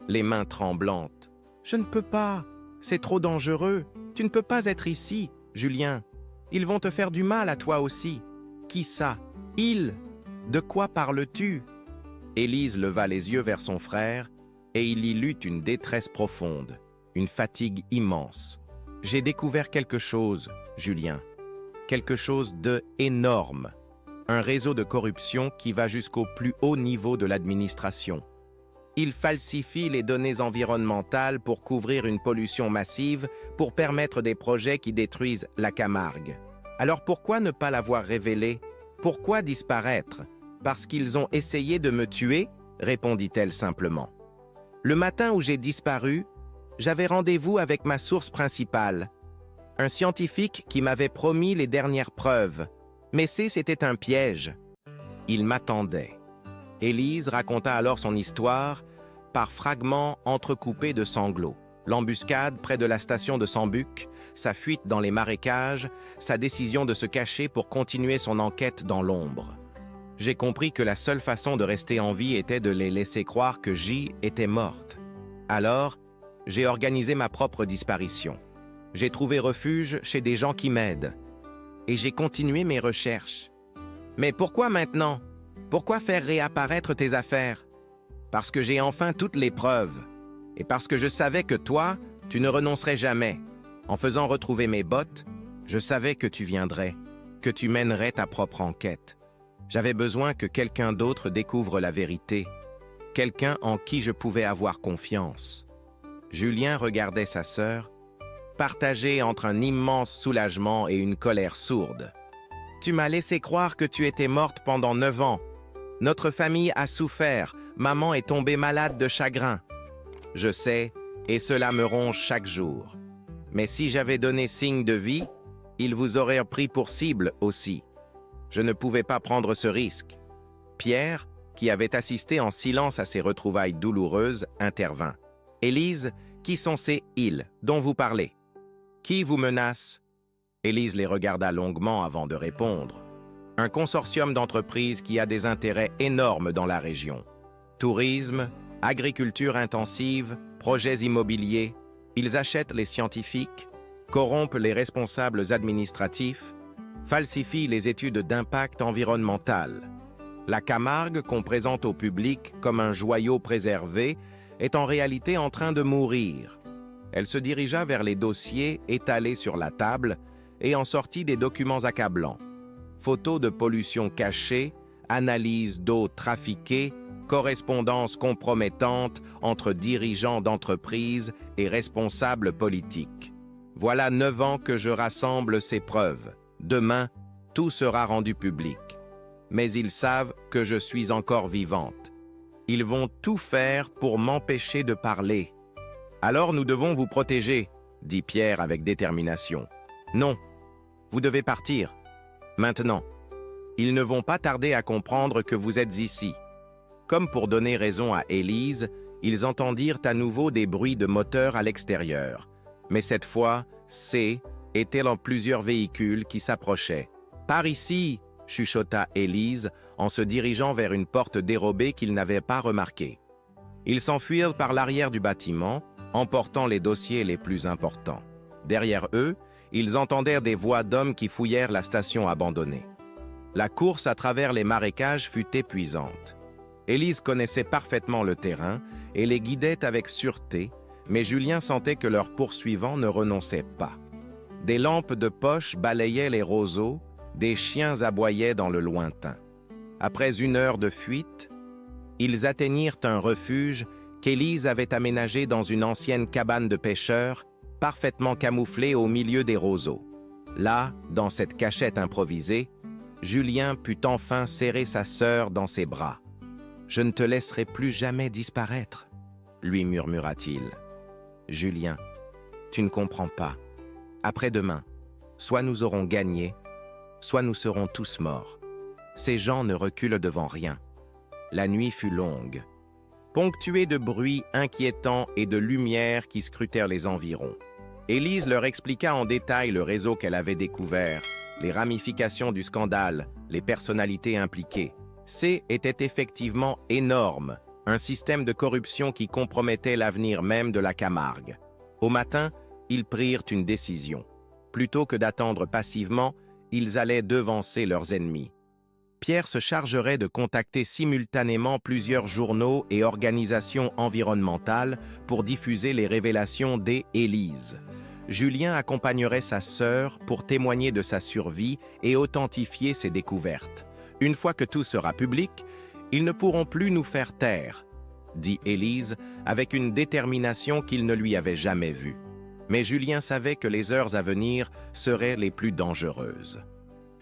les mains tremblantes. « Je ne peux pas, c'est trop dangereux. Tu ne peux pas être ici, Julien. Ils vont te faire du mal à toi aussi. Qui ça? Ils? De quoi parles-tu » Élise leva les yeux vers son frère et il y lut une détresse profonde, une fatigue immense. « J'ai découvert quelque chose, Julien. Quelque chose d'énorme. Un réseau de corruption qui va jusqu'au plus haut niveau de l'administration. Ils falsifient les données environnementales pour couvrir une pollution massive, pour permettre des projets qui détruisent la Camargue. Alors pourquoi ne pas l'avoir révélé? Pourquoi disparaître? Parce qu'ils ont essayé de me tuer? Répondit-elle simplement. Le matin où j'ai disparu, j'avais rendez-vous avec ma source principale, un scientifique qui m'avait promis les dernières preuves. Mais c'était un piège. Il m'attendait. Élise raconta alors son histoire par fragments entrecoupés de sanglots. L'embuscade près de la station de Sambuc, sa fuite dans les marécages, sa décision de se cacher pour continuer son enquête dans l'ombre. J'ai compris que la seule façon de rester en vie était de les laisser croire que J était morte. Alors, j'ai organisé ma propre disparition. J'ai trouvé refuge chez des gens qui m'aident. Et j'ai continué mes recherches. Mais pourquoi maintenant? Pourquoi faire réapparaître tes affaires? Parce que j'ai enfin toutes les preuves. Et parce que je savais que toi, tu ne renoncerais jamais. En faisant retrouver mes bottes, je savais que tu viendrais, que tu mènerais ta propre enquête. J'avais besoin que quelqu'un d'autre découvre la vérité, quelqu'un en qui je pouvais avoir confiance. Julien regardait sa sœur, partagé entre un immense soulagement et une colère sourde. « Tu m'as laissé croire que tu étais morte pendant 9 ans. Notre famille a souffert, maman est tombée malade de chagrin. Je sais, et cela me ronge chaque jour. Mais si j'avais donné signe de vie, ils vous auraient pris pour cible aussi. Je ne pouvais pas prendre ce risque. » Pierre, qui avait assisté en silence à ces retrouvailles douloureuses, intervint. « Élise, qui sont ces « ils » dont vous parlez? Qui vous menace? » Élise les regarda longuement avant de répondre. « Un consortium d'entreprises qui a des intérêts énormes dans la région. Tourisme, agriculture intensive, projets immobiliers. Ils achètent les scientifiques, corrompent les responsables administratifs, falsifient les études d'impact environnemental. La Camargue, qu'on présente au public comme un joyau préservé, est en réalité en train de mourir. » Elle se dirigea vers les dossiers étalés sur la table et en sortit des documents accablants. Photos de pollution cachée, analyse d'eau trafiquée, correspondances compromettantes entre dirigeants d'entreprises et responsables politiques. Voilà 9 ans que je rassemble ces preuves. Demain, tout sera rendu public. Mais ils savent que je suis encore vivante. Ils vont tout faire pour m'empêcher de parler. Alors nous devons vous protéger, dit Pierre avec détermination. Non, vous devez partir. Maintenant. Ils ne vont pas tarder à comprendre que vous êtes ici. Comme pour donner raison à Élise, ils entendirent à nouveau des bruits de moteurs à l'extérieur. Mais cette fois, C était dans plusieurs véhicules qui s'approchaient. « Par ici !» chuchota Élise en se dirigeant vers une porte dérobée qu'ils n'avaient pas remarquée. Ils s'enfuirent par l'arrière du bâtiment, emportant les dossiers les plus importants. Derrière eux, ils entendèrent des voix d'hommes qui fouillèrent la station abandonnée. La course à travers les marécages fut épuisante. Élise connaissait parfaitement le terrain et les guidait avec sûreté, mais Julien sentait que leurs poursuivants ne renonçaient pas. Des lampes de poche balayaient les roseaux, des chiens aboyaient dans le lointain. Après 1 heure de fuite, ils atteignirent un refuge qu'Élise avait aménagé dans une ancienne cabane de pêcheurs, parfaitement camouflée au milieu des roseaux. Là, dans cette cachette improvisée, Julien put enfin serrer sa sœur dans ses bras. « Je ne te laisserai plus jamais disparaître, » lui murmura-t-il. « Julien, tu ne comprends pas. Après-demain, soit nous aurons gagné, soit nous serons tous morts. Ces gens ne reculent devant rien. » La nuit fut longue, ponctuée de bruits inquiétants et de lumières qui scrutèrent les environs. Élise leur expliqua en détail le réseau qu'elle avait découvert, les ramifications du scandale, les personnalités impliquées. C était effectivement énorme, un système de corruption qui compromettait l'avenir même de la Camargue. Au matin, ils prirent une décision. Plutôt que d'attendre passivement, ils allaient devancer leurs ennemis. Pierre se chargerait de contacter simultanément plusieurs journaux et organisations environnementales pour diffuser les révélations d'Élise. Julien accompagnerait sa sœur pour témoigner de sa survie et authentifier ses découvertes. Une fois que tout sera public, ils ne pourront plus nous faire taire, dit Élise avec une détermination qu'il ne lui avait jamais vue. Mais Julien savait que les heures à venir seraient les plus dangereuses.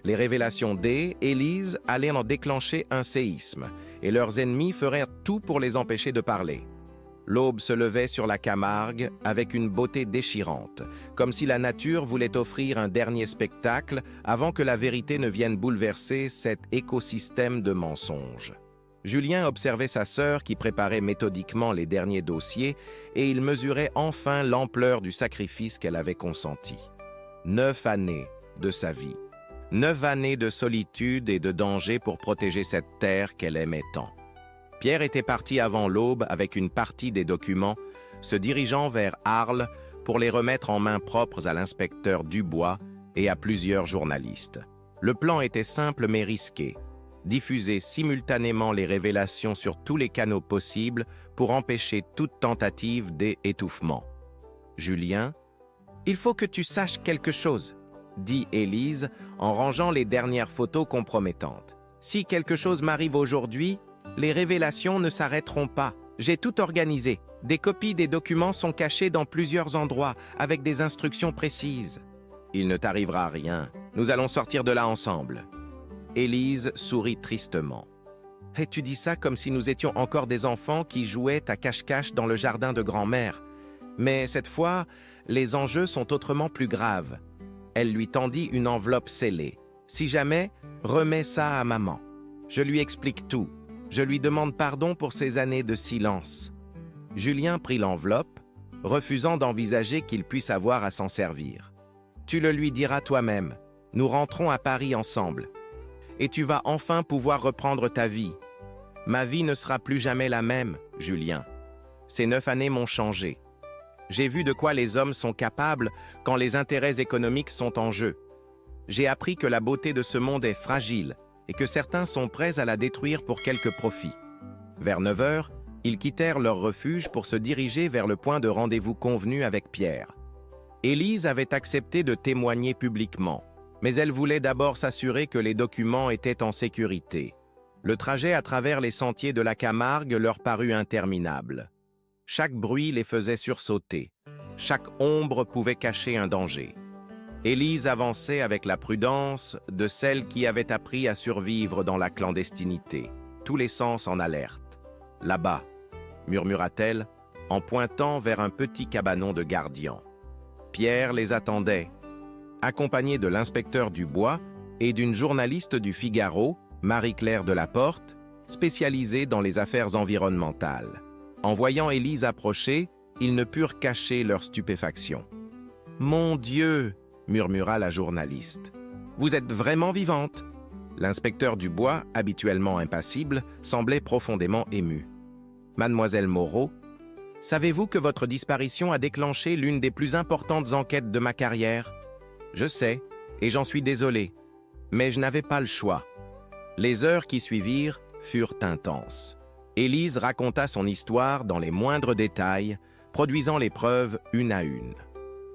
Les révélations d'Élise allaient en déclencher un séisme, et leurs ennemis feraient tout pour les empêcher de parler. L'aube se levait sur la Camargue avec une beauté déchirante, comme si la nature voulait offrir un dernier spectacle avant que la vérité ne vienne bouleverser cet écosystème de mensonges. Julien observait sa sœur qui préparait méthodiquement les derniers dossiers et il mesurait enfin l'ampleur du sacrifice qu'elle avait consenti. 9 années de sa vie. 9 années de solitude et de danger pour protéger cette terre qu'elle aimait tant. Pierre était parti avant l'aube avec une partie des documents, se dirigeant vers Arles pour les remettre en mains propres à l'inspecteur Dubois et à plusieurs journalistes. Le plan était simple mais risqué. Diffuser simultanément les révélations sur tous les canaux possibles pour empêcher toute tentative d'étouffement. « Julien, il faut que tu saches quelque chose », dit Élise en rangeant les dernières photos compromettantes. « Si quelque chose m'arrive aujourd'hui, les révélations ne s'arrêteront pas. J'ai tout organisé. Des copies des documents sont cachées dans plusieurs endroits avec des instructions précises. »« Il ne t'arrivera rien. Nous allons sortir de là ensemble. » Élise sourit tristement. « Et tu dis ça comme si nous étions encore des enfants qui jouaient à cache-cache dans le jardin de grand-mère. Mais cette fois, les enjeux sont autrement plus graves. » Elle lui tendit une enveloppe scellée. « Si jamais, remets ça à maman. Je lui explique tout. Je lui demande pardon pour ces années de silence. » Julien prit l'enveloppe, refusant d'envisager qu'il puisse avoir à s'en servir. « Tu le lui diras toi-même. Nous rentrons à Paris ensemble. Et tu vas enfin pouvoir reprendre ta vie. Ma vie ne sera plus jamais la même, Julien. Ces 9 années m'ont changé. J'ai vu de quoi les hommes sont capables quand les intérêts économiques sont en jeu. J'ai appris que la beauté de ce monde est fragile et que certains sont prêts à la détruire pour quelques profits. » Vers 9 heures, ils quittèrent leur refuge pour se diriger vers le point de rendez-vous convenu avec Pierre. Élise avait accepté de témoigner publiquement, mais elle voulait d'abord s'assurer que les documents étaient en sécurité. Le trajet à travers les sentiers de la Camargue leur parut interminable. Chaque bruit les faisait sursauter. Chaque ombre pouvait cacher un danger. Élise avançait avec la prudence de celle qui avait appris à survivre dans la clandestinité, tous les sens en alerte. « Là-bas », murmura-t-elle, en pointant vers un petit cabanon de gardiens. Pierre les attendait, accompagné de l'inspecteur Dubois et d'une journaliste du Figaro, Marie-Claire Delaporte, spécialisée dans les affaires environnementales. En voyant Élise approcher, ils ne purent cacher leur stupéfaction. « Mon Dieu !» murmura la journaliste. « Vous êtes vraiment vivante !» L'inspecteur Dubois, habituellement impassible, semblait profondément ému. « Mademoiselle Moreau, savez-vous que votre disparition a déclenché l'une des plus importantes enquêtes de ma carrière ? Je sais, et j'en suis désolé, mais je n'avais pas le choix. » Les heures qui suivirent furent intenses. Élise raconta son histoire dans les moindres détails, produisant les preuves une à une.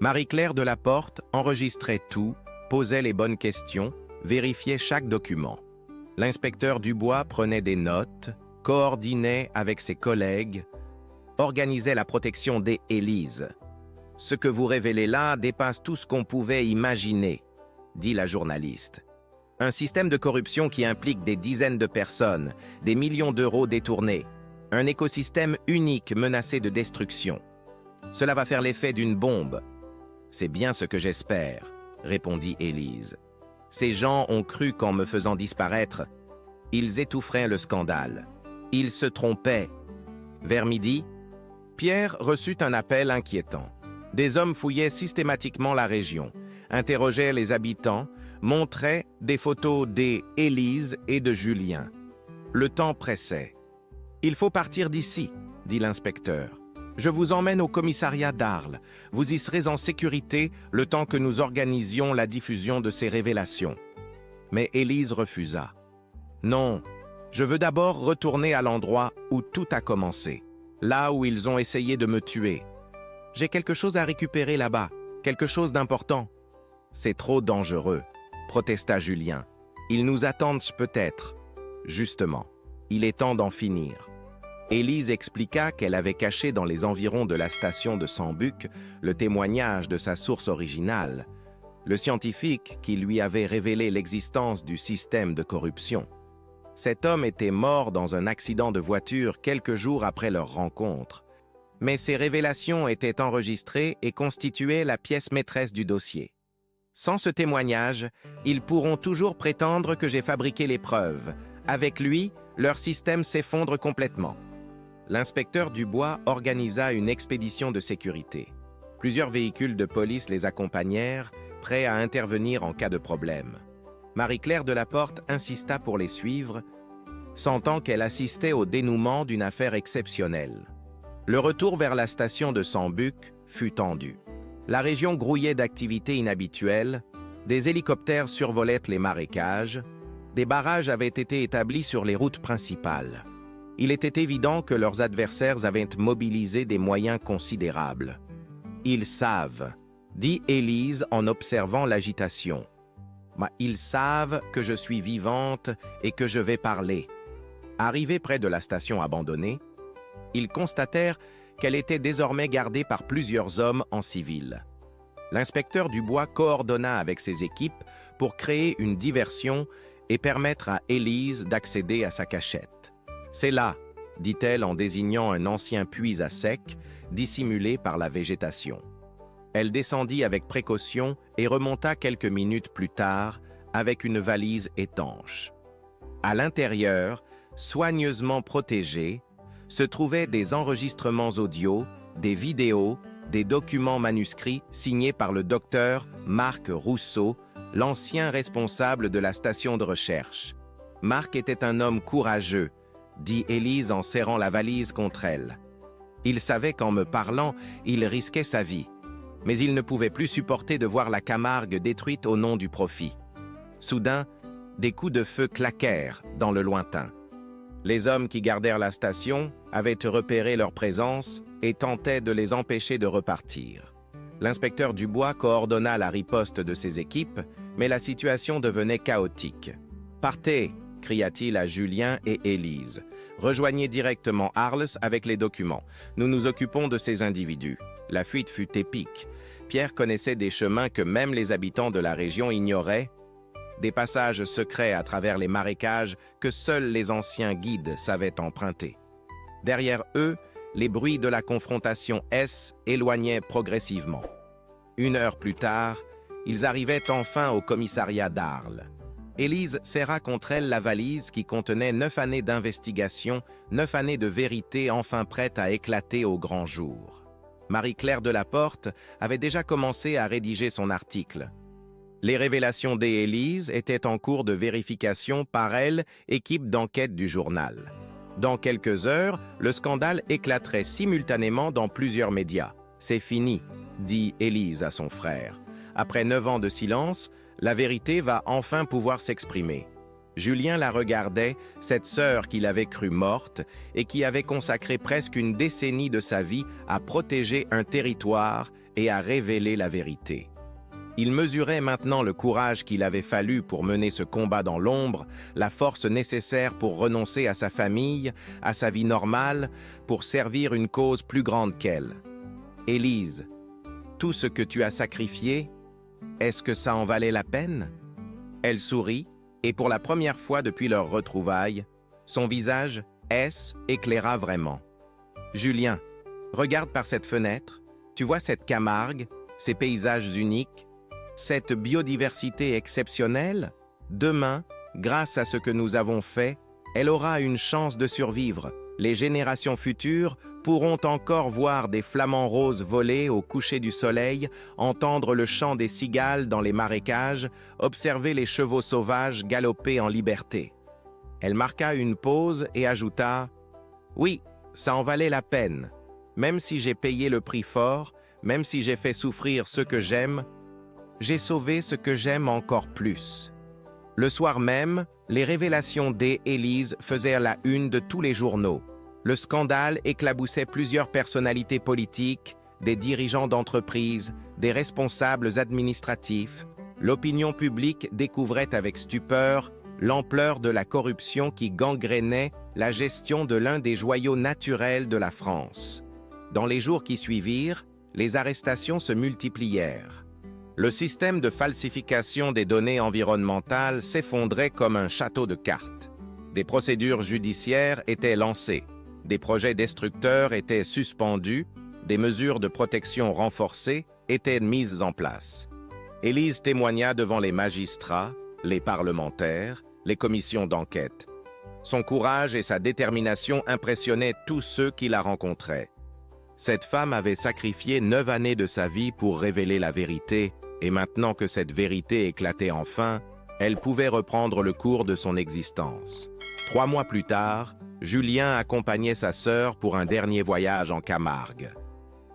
Marie-Claire Delaporte enregistrait tout, posait les bonnes questions, vérifiait chaque document. L'inspecteur Dubois prenait des notes, coordonnait avec ses collègues, organisait la protection d'Élise. « Ce que vous révélez là dépasse tout ce qu'on pouvait imaginer, » dit la journaliste. « Un système de corruption qui implique des dizaines de personnes, des millions d'euros détournés, un écosystème unique menacé de destruction. Cela va faire l'effet d'une bombe. » « C'est bien ce que j'espère, » répondit Élise. « Ces gens ont cru qu'en me faisant disparaître, ils étoufferaient le scandale. Ils se trompaient. » Vers midi, Pierre reçut un appel inquiétant. Des hommes fouillaient systématiquement la région, interrogeaient les habitants, montraient des photos d'Élise et de Julien. Le temps pressait. « Il faut partir d'ici, » dit l'inspecteur. « Je vous emmène au commissariat d'Arles. Vous y serez en sécurité le temps que nous organisions la diffusion de ces révélations. » Mais Élise refusa. « Non, je veux d'abord retourner à l'endroit où tout a commencé, là où ils ont essayé de me tuer. J'ai quelque chose à récupérer là-bas, quelque chose d'important. »« C'est trop dangereux, » protesta Julien. « Ils nous attendent peut-être. Justement, il est temps d'en finir. » Élise expliqua qu'elle avait caché dans les environs de la station de Sambuc le témoignage de sa source originale, le scientifique qui lui avait révélé l'existence du système de corruption. Cet homme était mort dans un accident de voiture quelques jours après leur rencontre, mais ces révélations étaient enregistrées et constituaient la pièce maîtresse du dossier. Sans ce témoignage, ils pourront toujours prétendre que j'ai fabriqué les preuves. Avec lui, leur système s'effondre complètement. L'inspecteur Dubois organisa une expédition de sécurité. Plusieurs véhicules de police les accompagnèrent, prêts à intervenir en cas de problème. Marie-Claire Delaporte insista pour les suivre, sentant qu'elle assistait au dénouement d'une affaire exceptionnelle. Le retour vers la station de Sambuc fut tendu. La région grouillait d'activités inhabituelles, des hélicoptères survolaient les marécages, des barrages avaient été établis sur les routes principales. Il était évident que leurs adversaires avaient mobilisé des moyens considérables. « Ils savent », dit Élise en observant l'agitation. « Ils savent que je suis vivante et que je vais parler. » Arrivés près de la station abandonnée, ils constatèrent qu'elle était désormais gardée par plusieurs hommes en civil. L'inspecteur Dubois coordonna avec ses équipes pour créer une diversion et permettre à Élise d'accéder à sa cachette. « C'est là », dit-elle en désignant un ancien puits à sec, dissimulé par la végétation. Elle descendit avec précaution et remonta quelques minutes plus tard avec une valise étanche. À l'intérieur, soigneusement protégée, se trouvaient des enregistrements audio, des vidéos, des documents manuscrits signés par le docteur Marc Rousseau, l'ancien responsable de la station de recherche. Marc était un homme courageux, dit Élise en serrant la valise contre elle. Il savait qu'en me parlant, il risquait sa vie, mais il ne pouvait plus supporter de voir la Camargue détruite au nom du profit. Soudain, des coups de feu claquèrent dans le lointain. Les hommes qui gardèrent la station avaient repéré leur présence et tentaient de les empêcher de repartir. L'inspecteur Dubois coordonna la riposte de ses équipes, mais la situation devenait chaotique. « Partez !» cria-t-il à Julien et Élise. « Rejoignez directement Arles avec les documents. Nous nous occupons de ces individus. » La fuite fut épique. Pierre connaissait des chemins que même les habitants de la région ignoraient, des passages secrets à travers les marécages que seuls les anciens guides savaient emprunter. Derrière eux, les bruits de la confrontation éloignaient progressivement. 1 heure plus tard, ils arrivaient enfin au commissariat d'Arles. Élise serra contre elle la valise qui contenait 9 années d'investigation, 9 années de vérité enfin prêtes à éclater au grand jour. Marie-Claire Delaporte avait déjà commencé à rédiger son article. Les révélations d'Élise étaient en cours de vérification par elle, équipe d'enquête du journal. Dans quelques heures, le scandale éclaterait simultanément dans plusieurs médias. « C'est fini », dit Élise à son frère. Après 9 ans de silence, la vérité va enfin pouvoir s'exprimer. Julien la regardait, cette sœur qu'il avait crue morte et qui avait consacré presque une décennie de sa vie à protéger un territoire et à révéler la vérité. Il mesurait maintenant le courage qu'il avait fallu pour mener ce combat dans l'ombre, la force nécessaire pour renoncer à sa famille, à sa vie normale, pour servir une cause plus grande qu'elle. « Élise, tout ce que tu as sacrifié, est-ce que ça en valait la peine ?» Elle sourit, et pour la première fois depuis leur retrouvaille, son visage éclaira vraiment. « Julien, regarde par cette fenêtre, tu vois cette Camargue, ces paysages uniques, cette biodiversité exceptionnelle? Demain, grâce à ce que nous avons fait, elle aura une chance de survivre. Les générations futures pourront encore voir des flamants roses voler au coucher du soleil, entendre le chant des cigales dans les marécages, observer les chevaux sauvages galoper en liberté. » Elle marqua une pause et ajouta « Oui, ça en valait la peine. Même si j'ai payé le prix fort, même si j'ai fait souffrir ceux que j'aime, j'ai sauvé ce que j'aime encore plus. » Le soir même, les révélations d'Élise faisaient la une de tous les journaux. Le scandale éclaboussait plusieurs personnalités politiques, des dirigeants d'entreprises, des responsables administratifs. L'opinion publique découvrait avec stupeur l'ampleur de la corruption qui gangrénait la gestion de l'un des joyaux naturels de la France. Dans les jours qui suivirent, les arrestations se multiplièrent. Le système de falsification des données environnementales s'effondrait comme un château de cartes. Des procédures judiciaires étaient lancées, des projets destructeurs étaient suspendus, des mesures de protection renforcées étaient mises en place. Élise témoigna devant les magistrats, les parlementaires, les commissions d'enquête. Son courage et sa détermination impressionnaient tous ceux qui la rencontraient. Cette femme avait sacrifié 9 années de sa vie pour révéler la vérité, et maintenant que cette vérité éclatait enfin, elle pouvait reprendre le cours de son existence. 3 mois plus tard, Julien accompagnait sa sœur pour un dernier voyage en Camargue.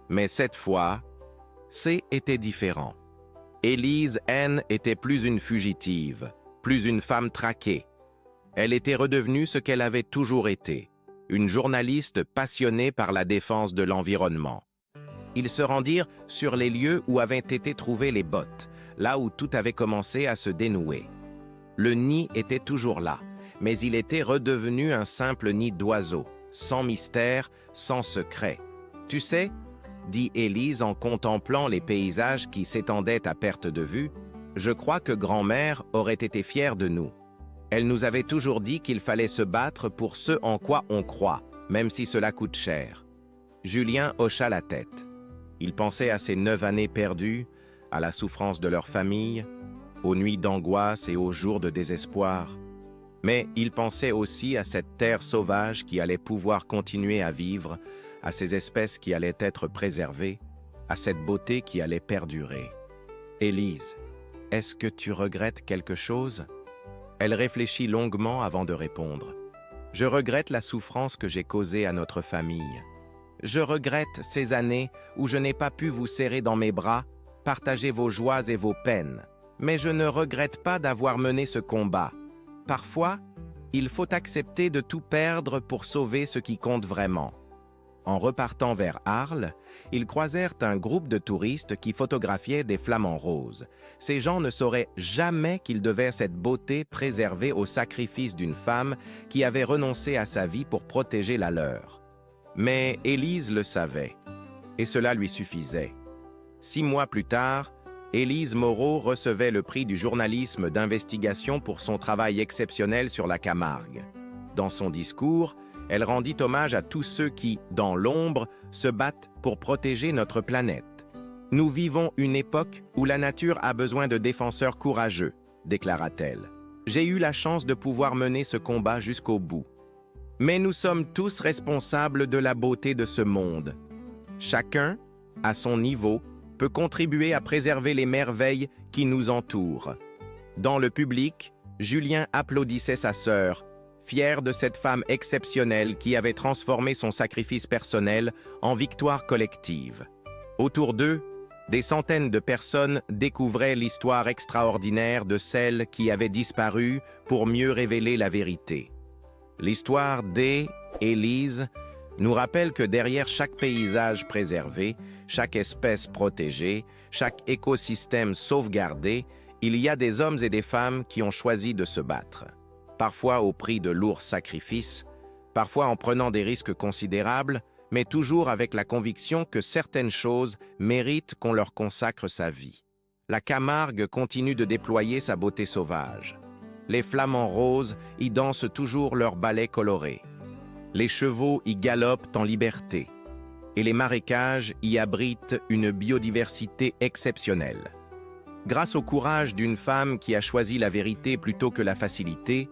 Mais cette fois, était différent. Élise N était plus une fugitive, plus une femme traquée. Elle était redevenue ce qu'elle avait toujours été, une journaliste passionnée par la défense de l'environnement. Ils se rendirent sur les lieux où avaient été trouvées les bottes, là où tout avait commencé à se dénouer. Le nid était toujours là, mais il était redevenu un simple nid d'oiseaux, sans mystère, sans secret. « Tu sais, » dit Élise en contemplant les paysages qui s'étendaient à perte de vue, « je crois que grand-mère aurait été fière de nous. Elle nous avait toujours dit qu'il fallait se battre pour ce en quoi on croit, même si cela coûte cher. » Julien hocha la tête. Il pensait à ces 9 années perdues, à la souffrance de leur famille, aux nuits d'angoisse et aux jours de désespoir. Mais il pensait aussi à cette terre sauvage qui allait pouvoir continuer à vivre, à ces espèces qui allaient être préservées, à cette beauté qui allait perdurer. « Élise, est-ce que tu regrettes quelque chose ?» Elle réfléchit longuement avant de répondre. « Je regrette la souffrance que j'ai causée à notre famille. Je regrette ces années où je n'ai pas pu vous serrer dans mes bras, partager vos joies et vos peines. Mais je ne regrette pas d'avoir mené ce combat. Parfois, il faut accepter de tout perdre pour sauver ce qui compte vraiment. » En repartant vers Arles, ils croisèrent un groupe de touristes qui photographiaient des flamants roses. Ces gens ne sauraient jamais qu'ils devaient cette beauté préservée au sacrifice d'une femme qui avait renoncé à sa vie pour protéger la leur. Mais Élise le savait, et cela lui suffisait. 6 mois plus tard, Élise Moreau recevait le prix du journalisme d'investigation pour son travail exceptionnel sur la Camargue. Dans son discours, elle rendit hommage à tous ceux qui, dans l'ombre, se battent pour protéger notre planète. « Nous vivons une époque où la nature a besoin de défenseurs courageux », déclara-t-elle. « J'ai eu la chance de pouvoir mener ce combat jusqu'au bout. Mais nous sommes tous responsables de la beauté de ce monde. Chacun, à son niveau, peut contribuer à préserver les merveilles qui nous entourent. » Dans le public, Julien applaudissait sa sœur, fier de cette femme exceptionnelle qui avait transformé son sacrifice personnel en victoire collective. Autour d'eux, des centaines de personnes découvraient l'histoire extraordinaire de celle qui avait disparu pour mieux révéler la vérité. L'histoire d'Élise nous rappelle que derrière chaque paysage préservé, chaque espèce protégée, chaque écosystème sauvegardé, il y a des hommes et des femmes qui ont choisi de se battre. Parfois au prix de lourds sacrifices, parfois en prenant des risques considérables, mais toujours avec la conviction que certaines choses méritent qu'on leur consacre sa vie. La Camargue continue de déployer sa beauté sauvage. Les flamants roses y dansent toujours leurs ballets colorés. Les chevaux y galopent en liberté. Et les marécages y abritent une biodiversité exceptionnelle. Grâce au courage d'une femme qui a choisi la vérité plutôt que la facilité,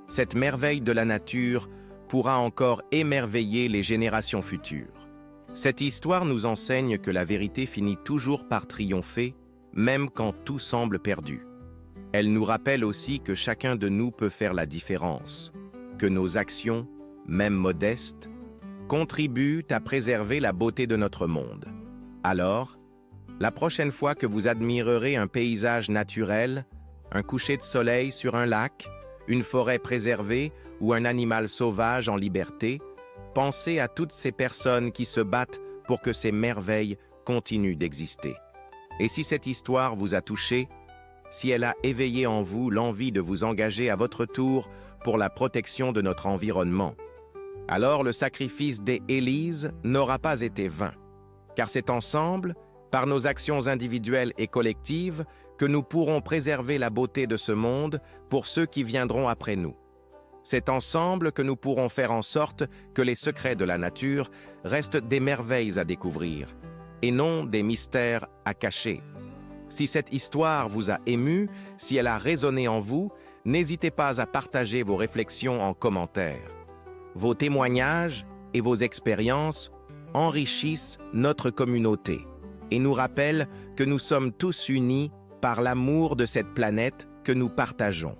cette merveille de la nature pourra encore émerveiller les générations futures. Cette histoire nous enseigne que la vérité finit toujours par triompher, même quand tout semble perdu. Elle nous rappelle aussi que chacun de nous peut faire la différence, que nos actions, même modestes, contribuent à préserver la beauté de notre monde. Alors, la prochaine fois que vous admirerez un paysage naturel, un coucher de soleil sur un lac, une forêt préservée ou un animal sauvage en liberté, pensez à toutes ces personnes qui se battent pour que ces merveilles continuent d'exister. Et si cette histoire vous a touché, si elle a éveillé en vous l'envie de vous engager à votre tour pour la protection de notre environnement. Alors le sacrifice des Élise n'aura pas été vain, car c'est ensemble, par nos actions individuelles et collectives, que nous pourrons préserver la beauté de ce monde pour ceux qui viendront après nous. C'est ensemble que nous pourrons faire en sorte que les secrets de la nature restent des merveilles à découvrir, et non des mystères à cacher. Si cette histoire vous a ému, si elle a résonné en vous, n'hésitez pas à partager vos réflexions en commentaire. Vos témoignages et vos expériences enrichissent notre communauté et nous rappellent que nous sommes tous unis par l'amour de cette planète que nous partageons.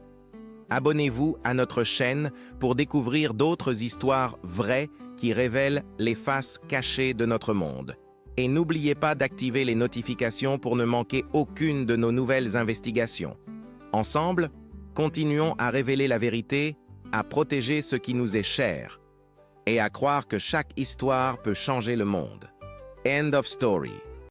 Abonnez-vous à notre chaîne pour découvrir d'autres histoires vraies qui révèlent les faces cachées de notre monde. Et n'oubliez pas d'activer les notifications pour ne manquer aucune de nos nouvelles investigations. Ensemble, continuons à révéler la vérité, à protéger ce qui nous est cher et à croire que chaque histoire peut changer le monde. End of story.